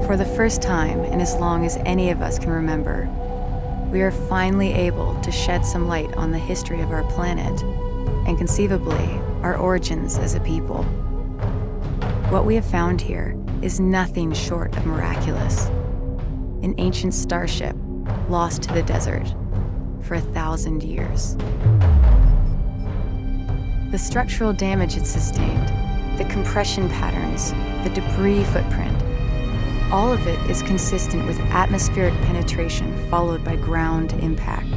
For the first time in as long as any of us can remember, we are finally able to shed some light on the history of our planet and conceivably our origins as a people. What we have found here is nothing short of miraculous. An ancient starship lost to the desert for 1,000 years. The structural damage it sustained, the compression patterns, the debris footprint, all of it is consistent with atmospheric penetration followed by ground impact.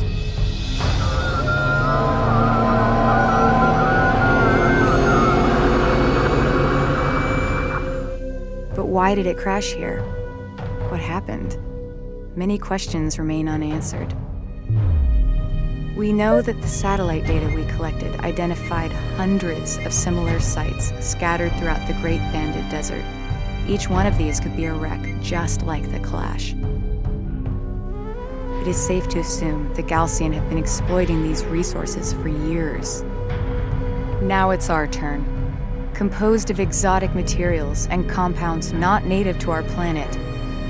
But why did it crash here? What happened? Many questions remain unanswered. We know that the satellite data we collected identified hundreds of similar sites scattered throughout the Great Banded Desert. Each one of these could be a wreck just like the Kalash. It is safe to assume the Galcian have been exploiting these resources for years. Now it's our turn. Composed of exotic materials and compounds not native to our planet,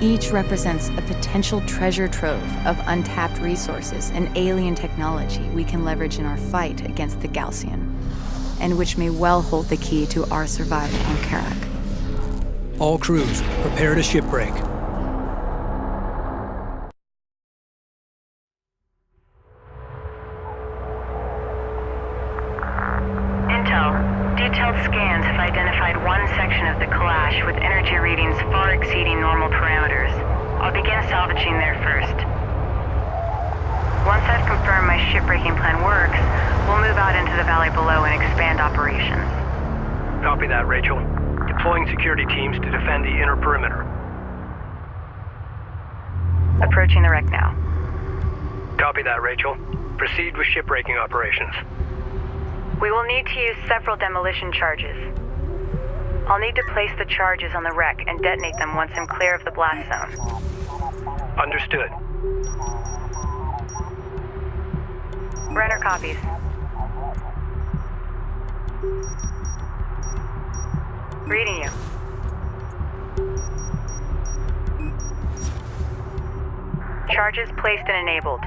each represents a potential treasure trove of untapped resources and alien technology we can leverage in our fight against the Galcian, and which may well hold the key to our survival on Kharak. All crews, prepare to shipbreak. Detailed scans have identified one section of the Kalash with energy readings far exceeding normal parameters. I'll begin salvaging there first. Once I've confirmed my shipbreaking plan works, we'll move out into the valley below and expand operations. Copy that, Rachel. Deploying security teams to defend the inner perimeter. Approaching the wreck now. Copy that, Rachel. Proceed with shipbreaking operations. We will need to use several demolition charges. I'll need to place the charges on the wreck and detonate them once I'm clear of the blast zone. Understood. Brenner copies. Reading you. Charges placed and enabled.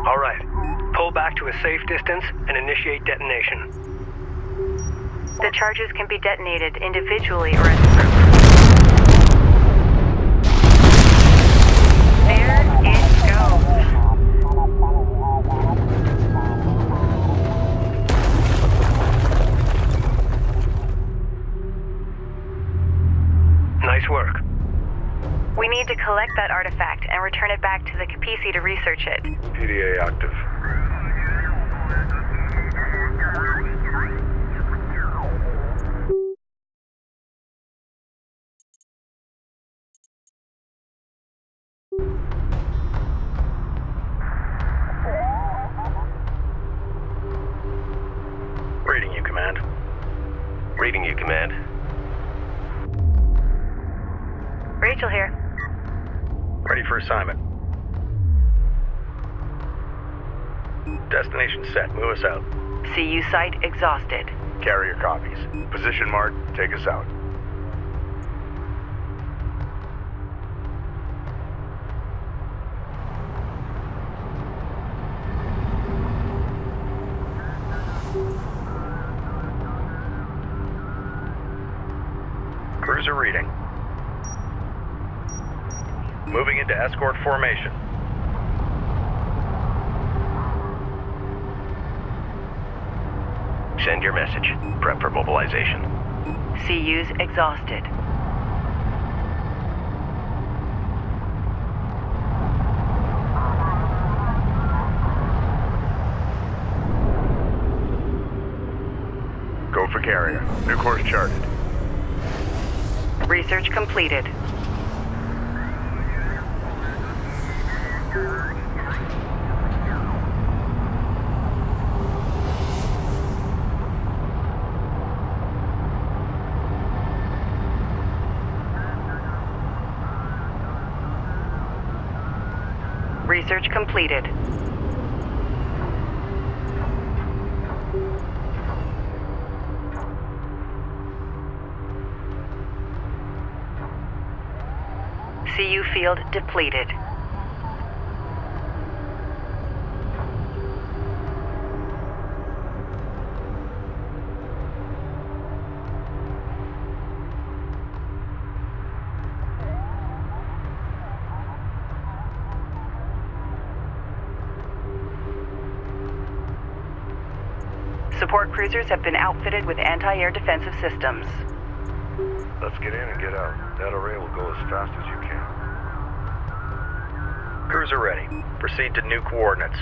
All right. Pull back to a safe distance and initiate detonation. The charges can be detonated individually or as a group. There it goes. Nice work. We need to collect that artifact and return it back to the Capisi to research it. PDA active. Reading you, Command. Reading you, Command. Rachel here. Ready for assignment. Destination set. Move us out. CU site exhausted. Carrier copies. Position mark, take us out. Cruiser reading. Moving into escort formation. Send your message. Prep for mobilization. CU's exhausted. Go for carrier. New course charted. Research completed. Research completed. CU field depleted. Support cruisers have been outfitted with anti-air defensive systems. Let's get in and get out. That array will go as fast as you can. Cruiser ready. Proceed to new coordinates.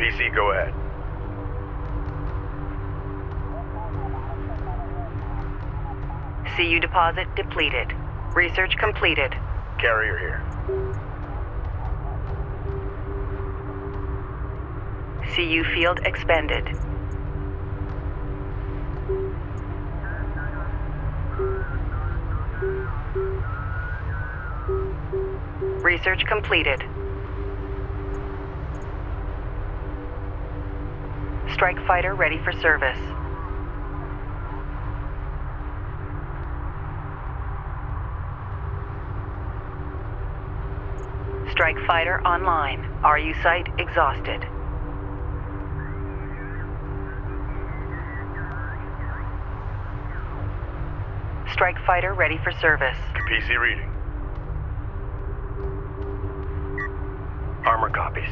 PC, go ahead. CU deposit depleted. Research completed. Carrier here. CU field expended. Research completed. Strike fighter ready for service. Strike fighter online. RU site exhausted. Strike fighter ready for service. PC reading. Armor copies.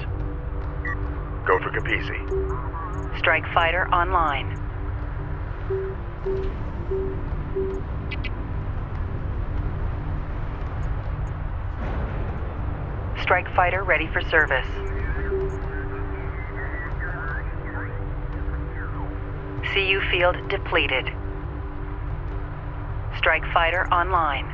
Go for Capisi. Strike fighter online. Strike fighter ready for service. CU field depleted. Strike fighter online.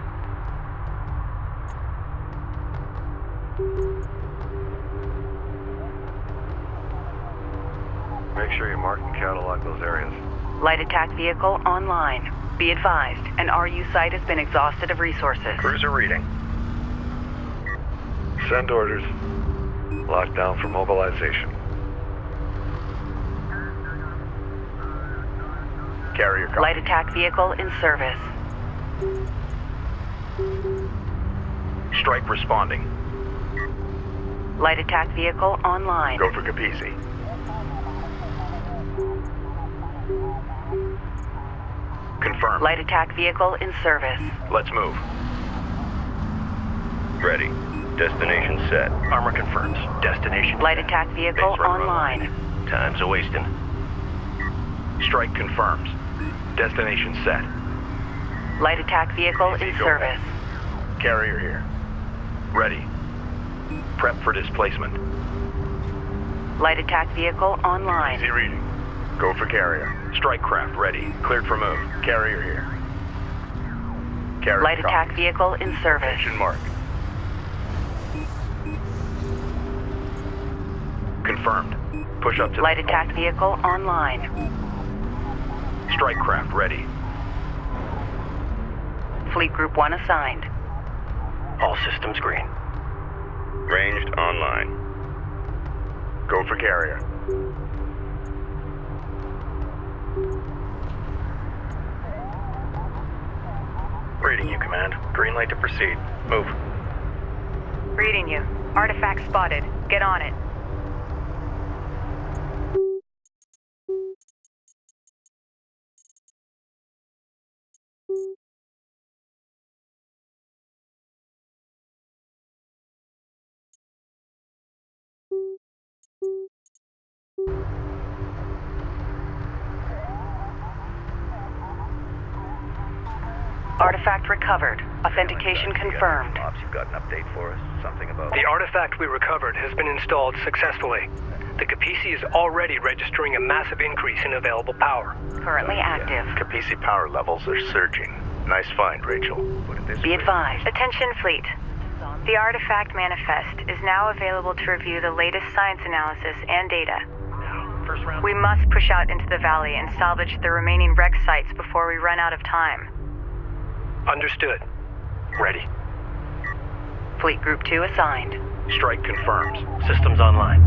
Make sure you mark and catalog those areas. Light attack vehicle online. Be advised, an RU site has been exhausted of resources. Cruiser reading. Send orders. Lockdown for mobilization. Carrier copy. Light attack vehicle in service. Strike responding. Light attack vehicle online. Go for Capisi. Confirmed. Light attack vehicle in service. Let's move. Ready. Destination set. Armor confirms. Destination. Light attack vehicle Base run online. Time's a-wasting. Strike confirms. Destination set. Light attack vehicle in Go service. Carrier here. Ready. Prep for displacement. Light attack vehicle online. Easy reading. Go for carrier. Strike craft ready. Cleared for move. Carrier here. Carrier Light copy. attack vehicle in service. Attention mark. Confirmed. Push up to Light the attack vehicle online. Strike craft ready. Fleet Group 1 assigned. All systems green. Ranged online. Go for carrier. Reading you, Command. Green light to proceed. Move. Reading you. Artifact spotted. Get on it. Artifact recovered. Authentication confirmed. Ops, you've got an update for us? Something about... The artifact we recovered has been installed successfully. The Capisi is already registering a massive increase in available power. Currently active. Capisi power levels are surging. Nice find, Rachel. Put it this Be way. advised. Attention fleet. The artifact manifest is now available to review the latest science analysis and data. First round. We must push out into the valley and salvage the remaining wreck sites before we run out of time. Understood. Ready. Fleet Group 2 assigned. Strike confirms. Systems online.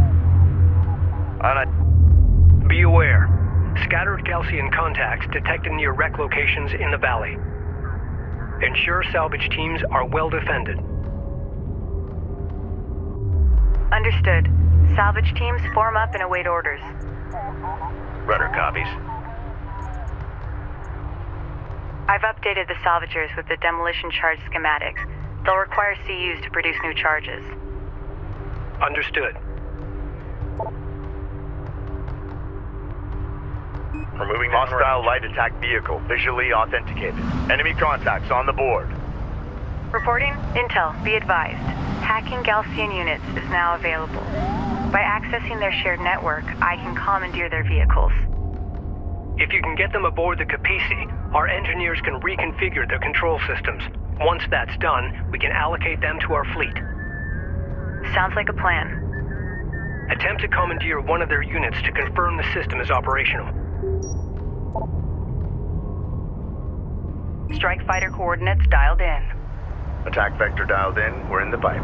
Be aware. Scattered Gaussian contacts detected near wreck locations in the valley. Ensure salvage teams are well defended. Understood. Salvage teams form up and await orders. Rudder copies. I've updated the salvagers with the demolition charge schematics. They'll require CUs to produce new charges. Understood. Removing Hostile light attack vehicle visually authenticated. Enemy contacts on the board. Reporting? Intel, be advised. Hacking Galcian units is now available. By accessing their shared network, I can commandeer their vehicles. If you can get them aboard the Capisi, our engineers can reconfigure their control systems. Once that's done, we can allocate them to our fleet. Sounds like a plan. Attempt to commandeer one of their units to confirm the system is operational. Strike fighter coordinates dialed in. Attack vector dialed in. We're in the pipe.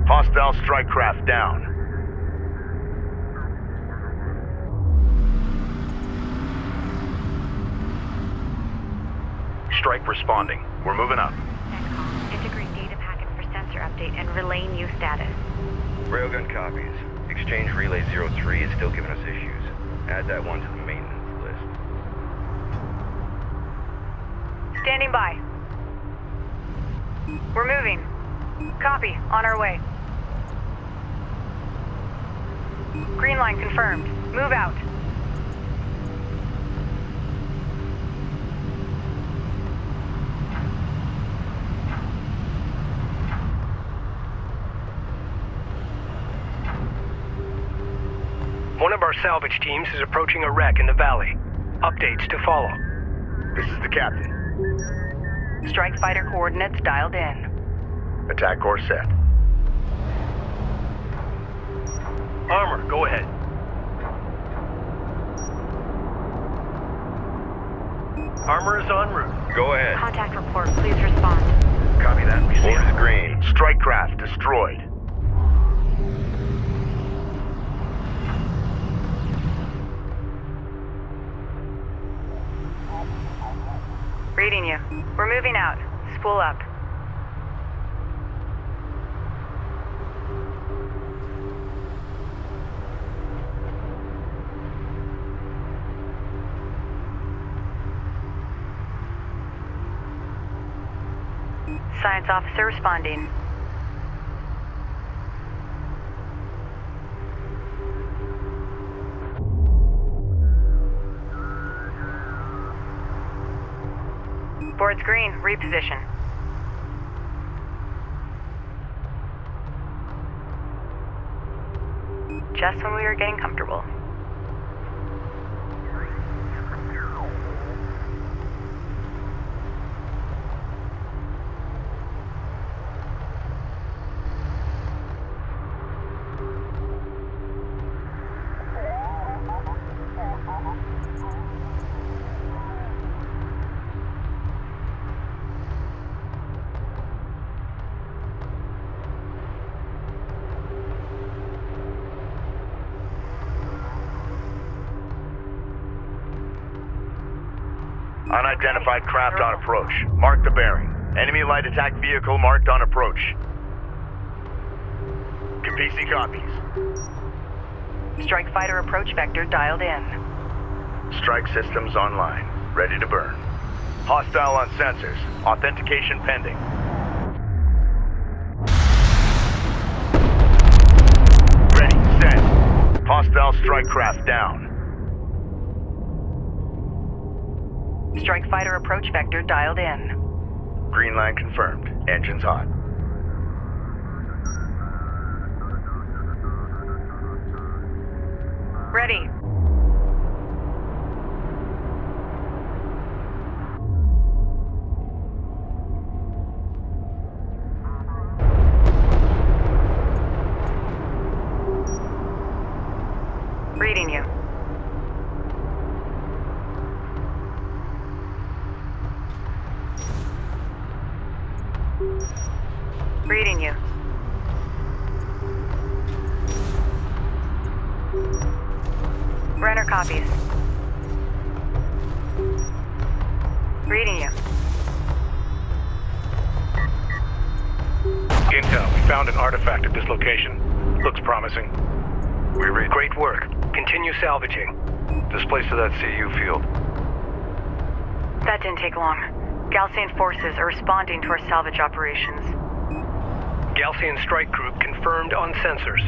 Hostile strike craft down. Strike responding. We're moving up. Integrate data packet for sensor update and relay new status. Railgun copies. Exchange Relay 03 is still giving us issues. Add that one to the maintenance list. Standing by. We're moving. Copy. On our way. Green line confirmed. Move out. One of our salvage teams is approaching a wreck in the valley. Updates to follow. This is the captain. Strike fighter coordinates dialed in. Attack course set. Armor, go ahead. Armor is en route. Go ahead. Contact report. Please respond. Copy that. We see Orders it. green. Strike craft destroyed. Reading you. We're moving out. Spool up. Science officer responding. Board's green. Reposition. Just when we were getting comfortable. Unidentified craft on approach. Mark the bearing. Enemy light attack vehicle marked on approach. Capisi copies. Strike fighter approach vector dialed in. Strike systems online. Ready to burn. Hostile on sensors. Authentication pending. Ready, set. Hostile strike craft down. Strike fighter approach vector dialed in. Green line confirmed. Engines hot. Ready. Reading you. Reading you. Brenner copies. Reading you. Intel, we found an artifact at this location. Looks promising. We read. Great work. Continue salvaging. Displace to that CU field. That didn't take long. Galcian forces are responding to our salvage operations. Galcian strike group confirmed on sensors.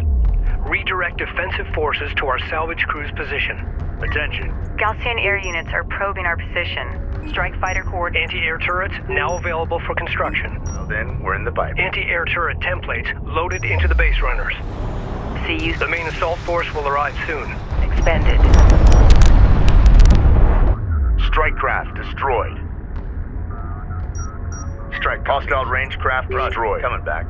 Redirect defensive forces to our salvage crew's position. Attention. Galcian air units are probing our position. Strike fighter coordinates. Anti-air turrets now available for construction. Well then, we're in the pipe. Anti-air turret templates loaded into the base runners. CU The main assault force will arrive soon. expended. Strike craft destroyed. Strike hostile range craft destroyed. Coming back.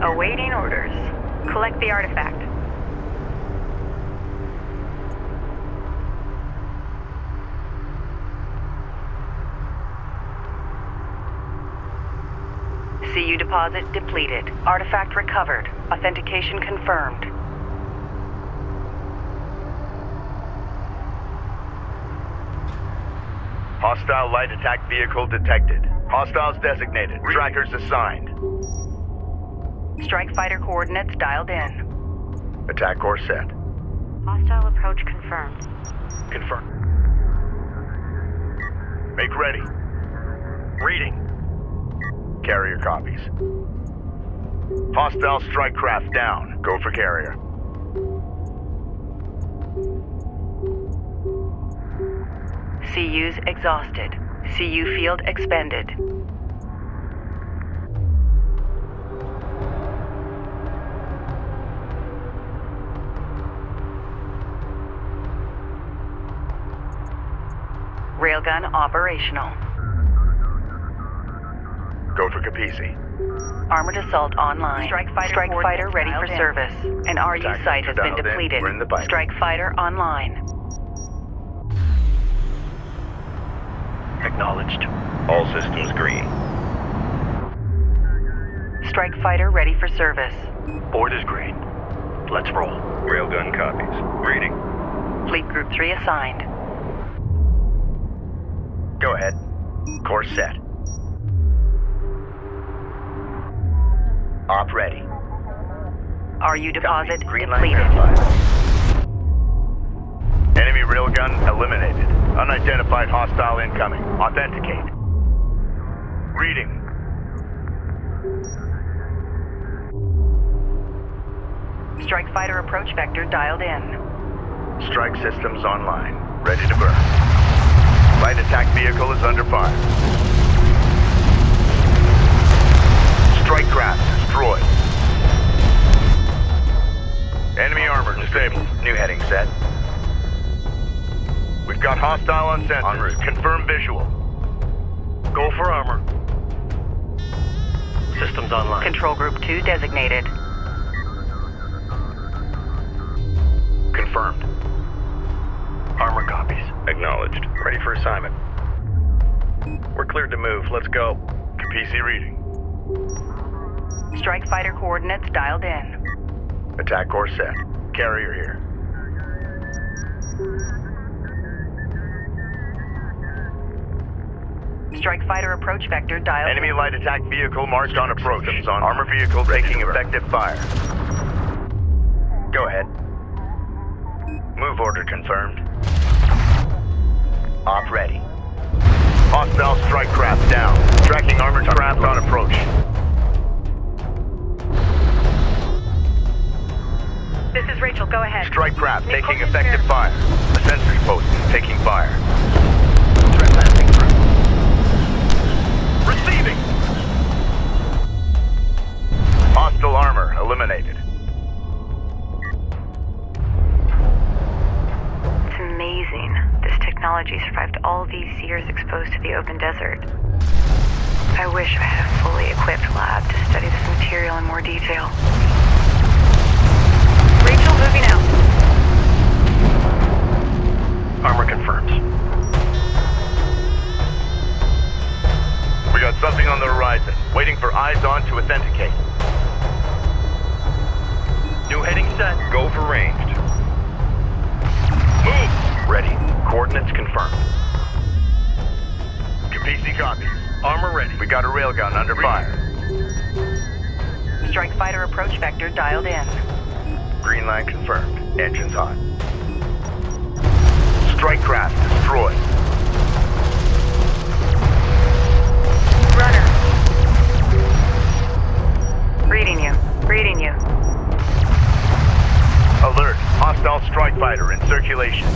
Awaiting orders. Collect the artifact. CU deposit depleted. Artifact recovered. Authentication confirmed. Hostile light attack vehicle detected. Hostiles designated. Trackers assigned. Strike fighter coordinates dialed in. Attack course set. Hostile approach confirmed. Confirmed. Make ready. Reading. Carrier copies. Hostile strike craft down. Go for carrier. CU's exhausted. CU field expended. Railgun operational. Go for Capisi. Armored assault online. Strike fighter ready for service. An RU Attack site has been dialed in. depleted. We're in the pipe. Strike fighter online. Acknowledged. All systems green. Strike fighter ready for service. Board is green. Let's roll. Railgun copies. Reading. Fleet Group 3 assigned. Go ahead. Course set. Op ready. RU deposit Copy. Green light depleted. verified. Enemy railgun eliminated. Unidentified hostile incoming. Authenticate. Reading. Strike fighter approach vector dialed in. Strike systems online. Ready to burn. Light attack vehicle is under fire. Strike craft destroyed. Enemy armor disabled. New heading set. We've got hostile on sensors. En route. Confirm visual. Go for armor. Systems online. Control Group 2 designated. Confirmed. Armor copies. Acknowledged. Ready for assignment. We're cleared to move. Let's go. Capisi reading. Strike fighter coordinates dialed in. Attack course set. Carrier here. Strike fighter approach vector dialed Enemy in. light attack vehicle marked on approach. Armor vehicle taking effective fire. Go ahead. Move order confirmed. Op ready. Hostile strike craft down. Tracking armored craft on approach. This is Rachel, go ahead. Strike craft Nick, taking hold effective your- fire. The sensors post taking fire. Threat passing through. Receiving! Hostile armor eliminated. It's amazing. This technology survived all these years exposed to the open desert. I wish I had a fully equipped lab to study this material in more detail. Rachel, moving out. Armor confirms. We got authenticate. New heading set. Go for ranged. Move! Ready. Coordinates confirmed. PC copies. Armor ready. We got a railgun under fire. Strike fighter approach vector dialed in. Green line confirmed. Engines hot. Strike craft destroyed. Runner. Reading you. Reading you. Alert. Hostile strike fighter in circulation.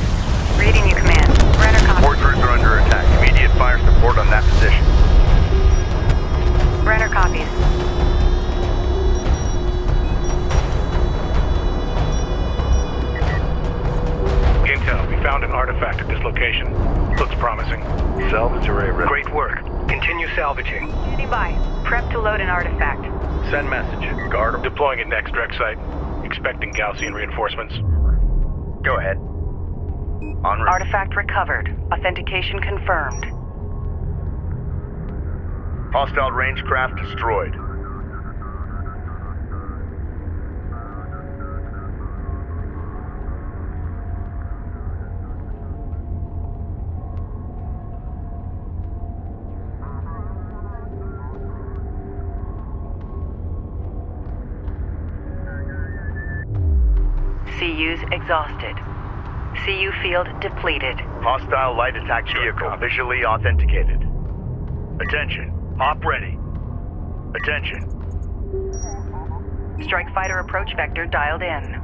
Reading you, command. Runner copy. Support crews are under attack. Immediate fire support on that position. Runner copies. Intel, we found an artifact at this location. Looks promising. Salvage array ready. Great work. Continue salvaging. Standing by. Prep to load an artifact. Send message. Guard. Deploying at next direct site. Expecting Gaussian reinforcements. Go ahead. En route. Artifact recovered. Authentication confirmed. Hostile range craft destroyed. CUs exhausted. CU field depleted. Hostile light attack vehicle visually authenticated. Attention. Op ready. Attention. Strike fighter approach vector dialed in.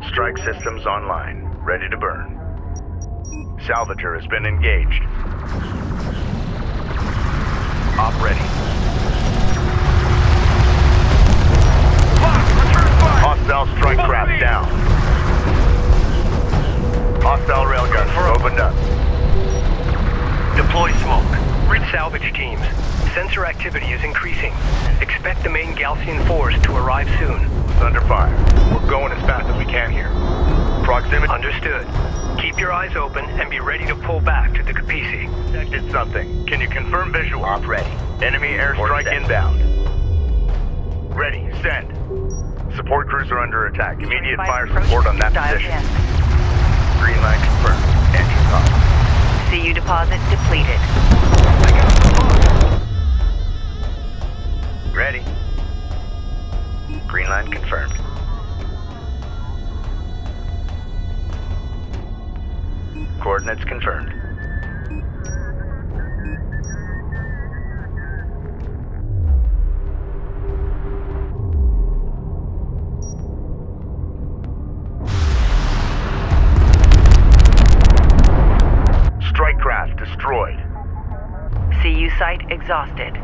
Strike systems online. Ready to burn. Salvager has been engaged. Op ready. Hostile strike craft down. Hostile railgun opened up. Deploy smoke. Reach salvage teams. Sensor activity is increasing. Expect the main Gaussian force to arrive soon. It's under fire. We're going as fast as we can here. Proximity. Understood. Keep your eyes open and be ready to pull back to the Capisi. Detected something. Can you confirm visual? Op ready. Enemy airstrike inbound. Ready. Send. Support crews are under attack. Immediate fire support on that position. Green line confirmed. Engines on. CU deposit depleted. Ready. Green line confirmed. Coordinates confirmed. Strike craft destroyed. CU site exhausted.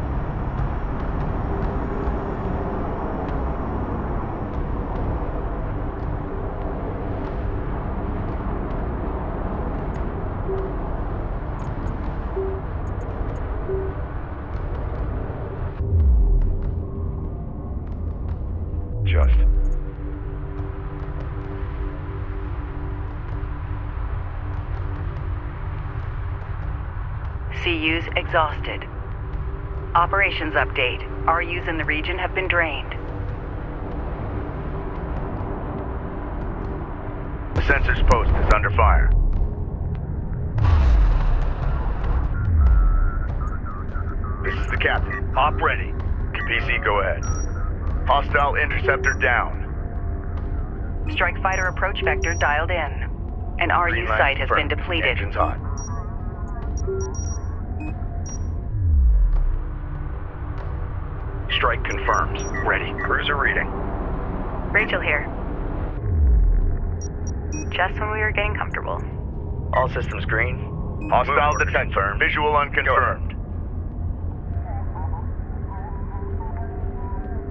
Just. CUs exhausted. Operations update. RUs in the region have been drained. The sensors post is under fire. This is the captain. Op ready. PC, go ahead. Hostile interceptor down. Strike fighter approach vector dialed in. An RU Green line site has been confirmed. depleted. Engines hot. Strike confirmed. Ready. Cruiser reading. Rachel here. Just when we were getting comfortable. All systems green. Hostile detected. Visual unconfirmed.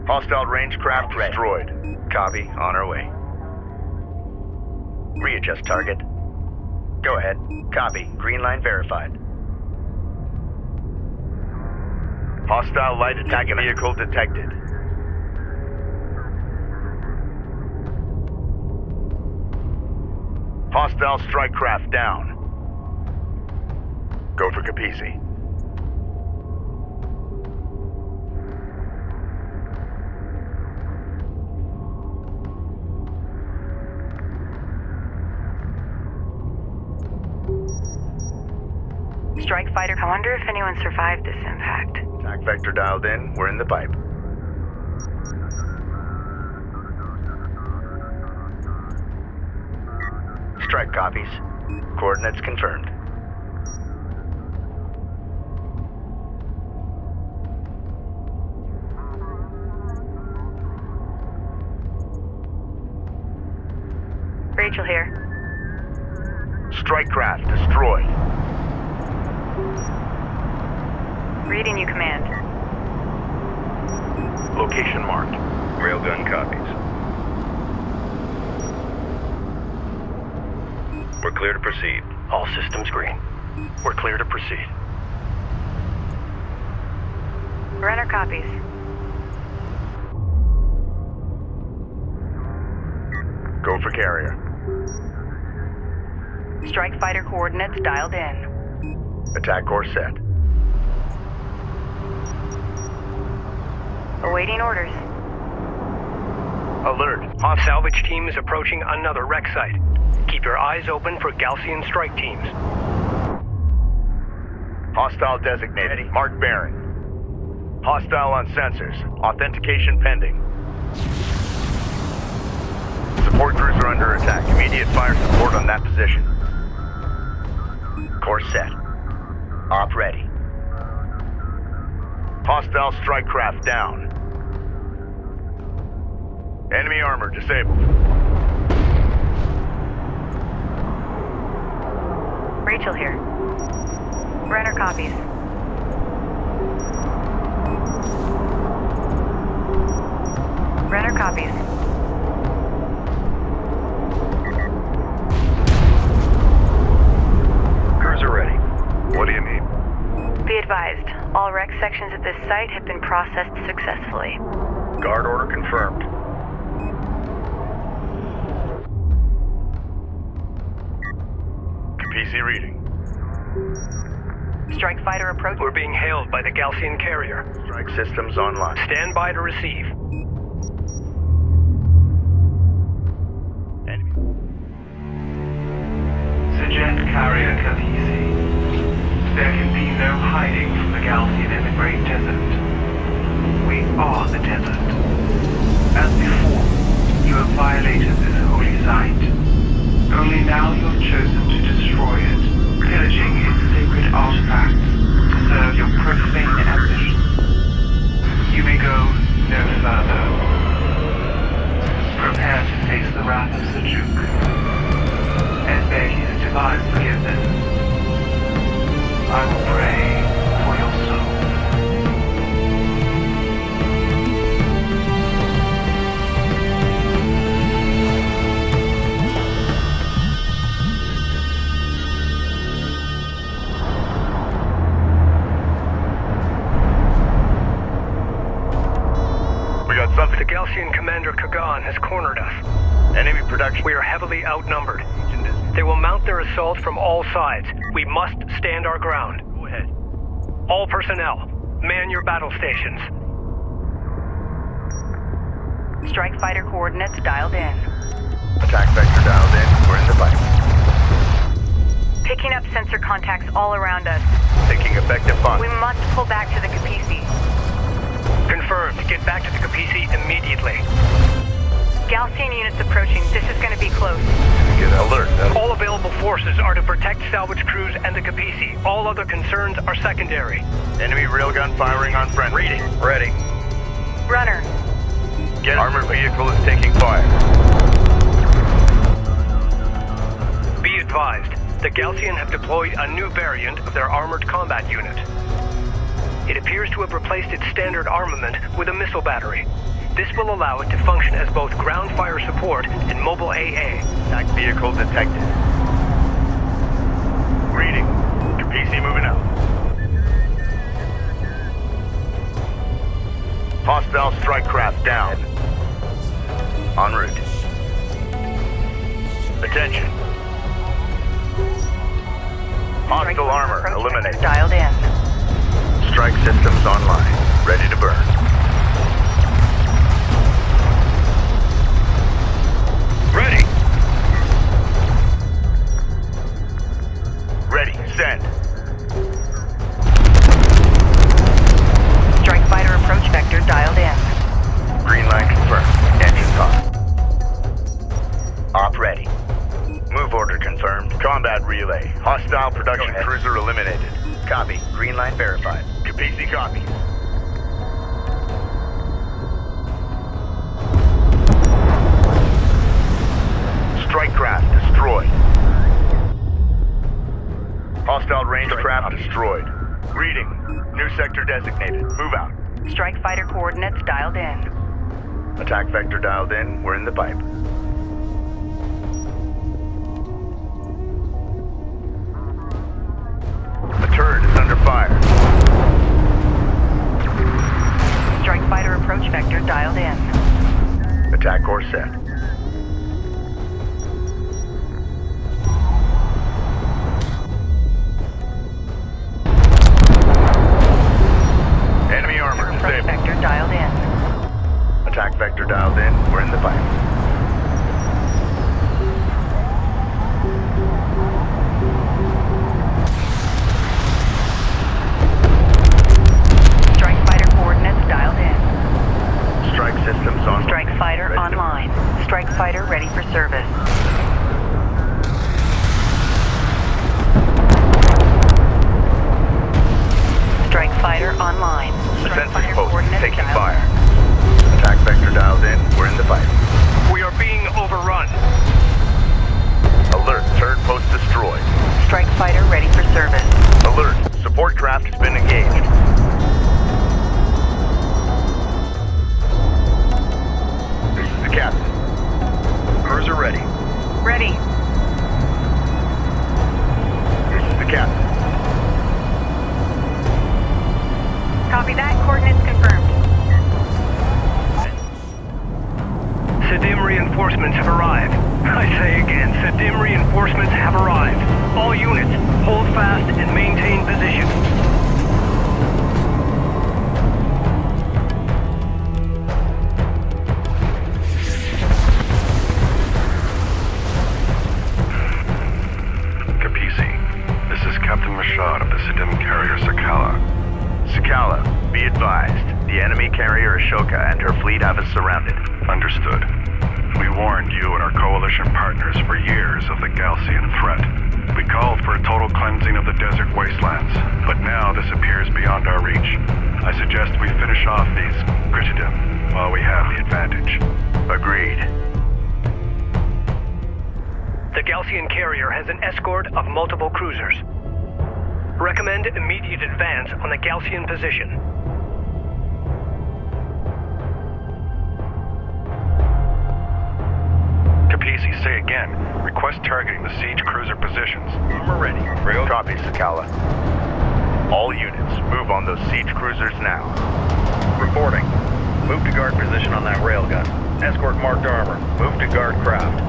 Hostile range craft destroyed. Copy. On our way. Readjust target. Go ahead. Copy. Green line verified. Hostile light attack vehicle detected. Hostile strike craft down. Go for Capisi. Strike fighter. I wonder if anyone survived this impact. Attack vector dialed in. We're in the pipe. Strike copies. Coordinates confirmed. Rachel here. Strike craft destroyed. Reading you, Command. Location marked. Railgun copies. We're clear to proceed. All systems green. We're clear to proceed. Runner copies. Go for carrier. Strike fighter coordinates dialed in. Attack course set. Awaiting orders. Alert. Salvage team is approaching another wreck site. Keep your eyes open for Gaussian strike teams. Hostile designated. Mark bearing. Hostile on sensors. Authentication pending. Support crews are under attack. Immediate fire support on that position. Course set. Op ready. Hostile strike craft down. Enemy armor disabled. Rachel here. Runner copies. Runner copies. Crews are ready. What do you need? Be advised, all wreck sections at this site have been processed successfully. Guard order confirmed. PC reading. Strike fighter approach. We're being hailed by the Gaussian carrier. Strike systems online. Stand by to receive. Enemy. Suggest carrier Khaleesi. There can be no hiding from the Gaussian in the Great Desert. We are the desert. As before, you have violated this holy site. Only now you have chosen to destroy it, pillaging its sacred artifacts to serve your profane ambitions. You may go no further. Prepare to face the wrath of Sejuk and beg his divine forgiveness. I will pray for your soul. The Gaussian commander Kagan has cornered us. Enemy production. We are heavily outnumbered. They will mount their assault from all sides. We must stand our ground. Go ahead. All personnel, man your battle stations. Strike fighter coordinates dialed in. Attack vector dialed in. We're in the fight. Picking up sensor contacts all around us. Taking effective fire. We must pull back to the Kapisi. Confirmed. Get back to the Kapisi immediately. Gaussian units approaching. This is going to be close. Get alert. All available forces are to protect salvage crews and the Kapisi. All other concerns are secondary. Enemy railgun firing on friend. Reading. Ready. Runner. Get armored vehicle is taking fire. Be advised, the Gaussian have deployed a new variant of their armored combat unit. It appears to have replaced its standard armament with a missile battery. This will allow it to function as both ground fire support and mobile AA. Attack vehicle detected. Reading. Kapisi moving out. Hostile strike craft down. En route. Attention. Hostile armor eliminated. Dialed in. Strike systems online. Ready to burn. Ready. Ready. Send. confirmed. Combat relay. Hostile production cruiser eliminated. Copy. Green line verified. Capisi copies. Strike craft destroyed. Hostile range craft destroyed. Reading. New sector designated. Move out. Strike fighter coordinates dialed in. Attack vector dialed in. We're in the pipe. The turret is under fire. Strike fighter approach vector dialed in. Attack course set. Enemy armor Approach disabled. vector dialed in. Attack vector dialed in. We're in the pipe. Strike fighter coordinates dialed in. Strike systems on. Strike fighter Ready to online. Strike fighter ready for service. Strike fighter online. The Strike sensors fighter post coordinates taking dialed. fire. Attack vector dialed in. We're in the pipe. We are being overrun. Alert. Turret post destroyed. Strike fighter ready for service. Alert. Support craft has been engaged. This is the captain. Cruiser ready. Ready. This is the captain. Copy that. Coordinates confirmed. Sedim reinforcements have arrived. I say again, Sedim reinforcements have arrived. All units, hold fast and maintain position. Capisi, this is Captain Mashad of the Sedim carrier Sakala. Sakala, be advised. The enemy carrier Ashoka and her fleet have us surrounded. Understood. We warned you and our coalition partners for years of the Galcian threat. We called for a total cleansing of the desert wastelands, but now this appears beyond our reach. I suggest we finish off these Gritidim while we have the advantage. Agreed. The Galcian carrier has an escort of multiple cruisers. Recommend immediate advance on the Galcian position. Capisi, say again. Request targeting the siege cruiser positions. Armor ready. Rail copy, Sakala. All units, move on those siege cruisers now. Reporting. Move to guard position on that railgun. Escort marked armor. Move to guard craft.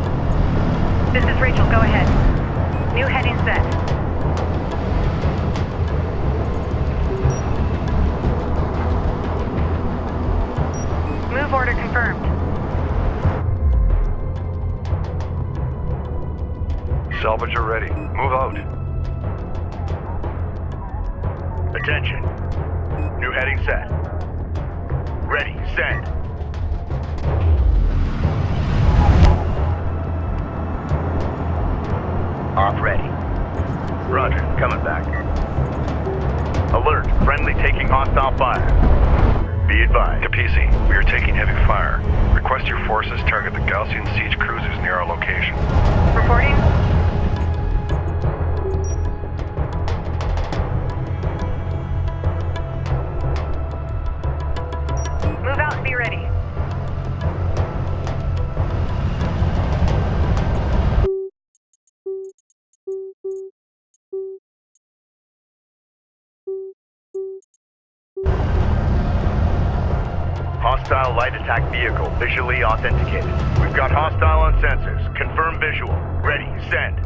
This is Rachel. Go ahead. New heading set. Move order confirmed. Salvager ready. Move out. Attention. New heading set. Ready, send. Off ready. Roger, coming back. Alert, friendly taking hostile fire. Be advised. Capisi, we are taking heavy fire. Request your forces target the Galcian siege cruisers near our location. Reporting. Move out and be ready. Hostile light attack vehicle visually authenticated. We've got hostile on sensors. Confirm visual. Ready, send.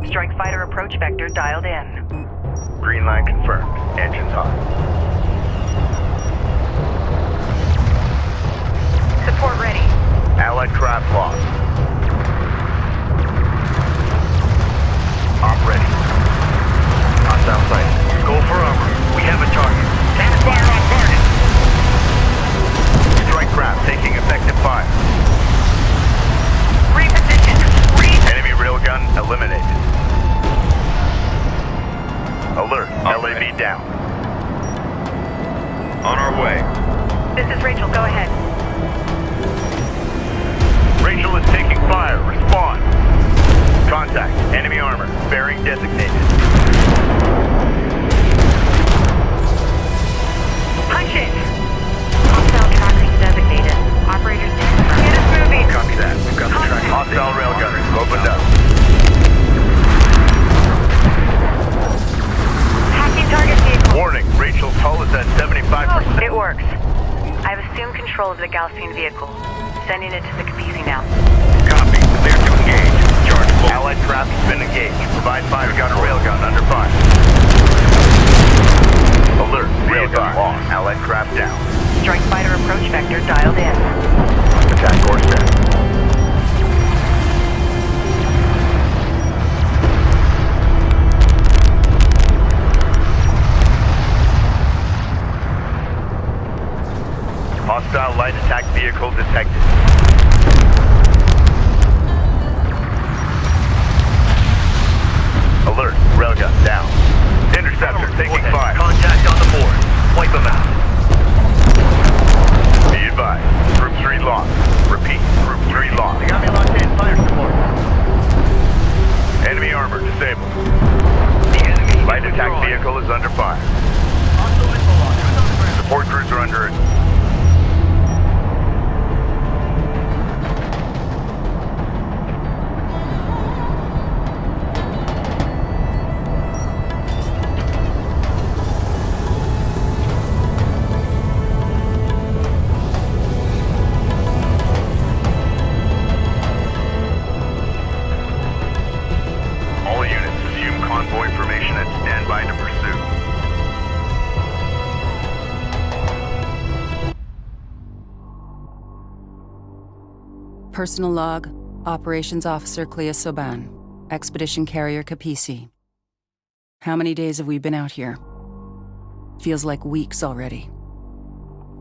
Strike fighter approach vector dialed in. Green line confirmed. Engines hot. Support ready. Allied craft lost. Op ready. Hostile sight. Go for armor. We have a target. Counter fire on target. Strike craft taking effective fire. Reposition. Enemy railgun Eliminated. Alert. LAV down. On our way. This is Rachel, go ahead. Rachel is taking fire. Respond. Contact. Enemy armor. Bearing designated. Punch it! Hostile trackers designated. Operators confirmed. Get us moving! Copy that. We've got the track. Hostile railgunners opened up. Hacking target vehicle. Warning. Rachel's hull is at 75%. It works. I've assumed control of the Gaussian vehicle. Sending it to the Capisi now. Copy. Clear to engage. Charge full. Allied craft has been engaged. Provide fire. Got a railgun under fire. Alert. Railgun on. Allied craft down. Strike fighter approach vector dialed in. Attack course set. Hostile light attack vehicle detected. Alert. Railgun down. Interceptor taking fire. Contact on the board. Wipe them out. Be advised. Group 3 lost. Repeat. Group 3 lost. They got me locked in. Fire support. Enemy armor disabled. The enemy light attack vehicle is under fire. Support crews are under it. Personal log, Operations Officer Clea Soban, Expedition Carrier Capisi. How many days have we been out here? Feels like weeks already.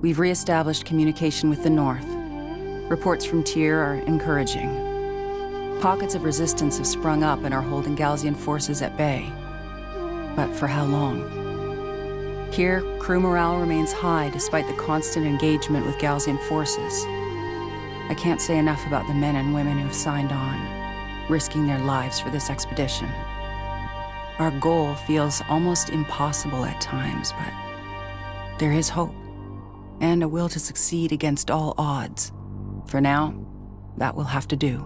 We've re-established communication with the North. Reports from Tyr are encouraging. Pockets of resistance have sprung up and are holding Gaussian forces at bay. But for how long? Here, crew morale remains high despite the constant engagement with Gaussian forces. I can't say enough about the men and women who've signed on, risking their lives for this expedition. Our goal feels almost impossible at times, but there is hope, and a will to succeed against all odds. For now, that will have to do.